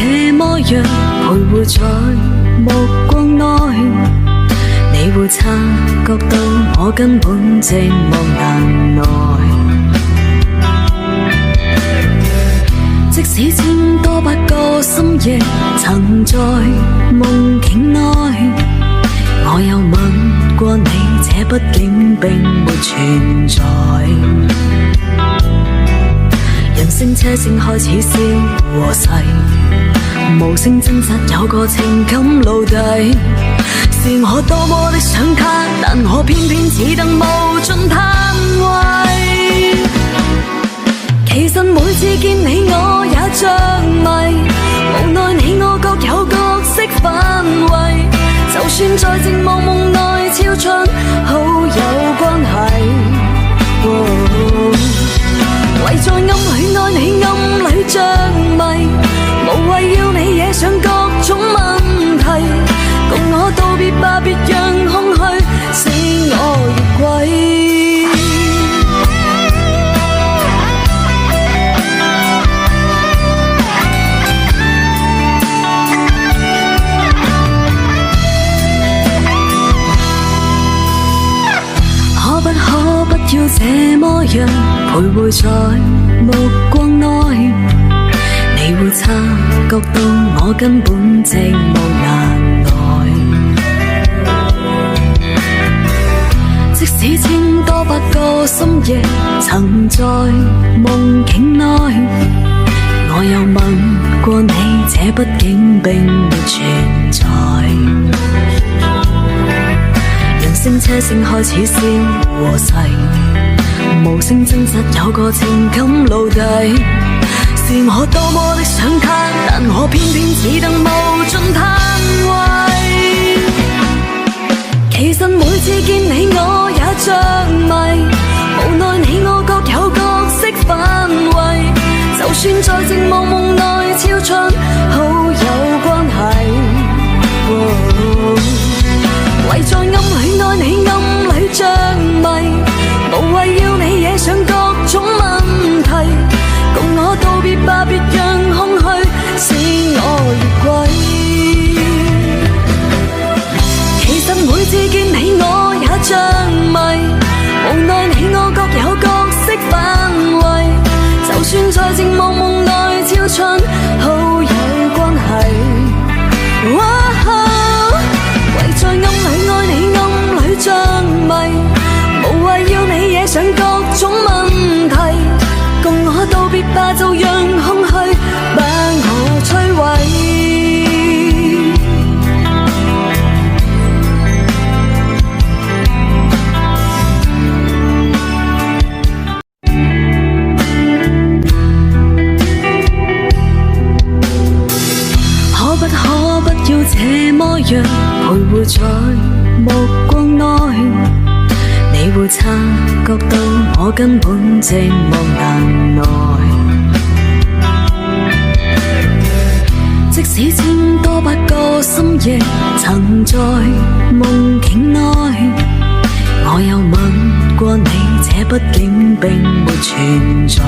這麼樣徘徊在目光內，你會察覺到我根本寂寞難耐。即使千多百個深夜曾在夢境內，我有吻過你，這畢竟並沒存在。人聲車聲開始消和逝，無聲掙扎有個情感奴隸，是我多麼的想他，但我偏偏只等無盡攤位。其實每次見你我也着迷，無奈你我各有角色範圍，就算在寂寞夢內超出好友關係，唯在暗裏愛你暗裏着迷，無謂要你惹上各種問題，共我道別吧，別讓空虛使我越軌。可不要這麼樣徘徊在目光內，你會察覺到我根本寂寞難耐。即使千多百個深夜曾在夢境內，我有吻過你，這畢竟並沒存在。聲車聲開始消和逝，無聲掙扎有個情感奴隸，是我多麼的想他，但我偏偏只等無盡攤位。其實每次見你我也着迷，無奈你我各有角色範圍，就算在寂寞夢內超出好友關係，唯在暗裏愛你暗裏着迷，無謂要你惹上各種問題，共我道別吧，別讓空虛使我越軌。其實每次見你我也着迷，無奈你我各有角色範圍，就算在寂寞夢內超出好友關係，唯在暗裏愛你暗裏着迷，無謂要你惹上各種問題，共我道別吧，就讓空虛把我摧毀。可不要這麼樣徘徊在目光內，你會察覺到我根本寂寞難耐。即使千多百個深夜曾在夢境內，我有吻過你，這畢竟並沒存在。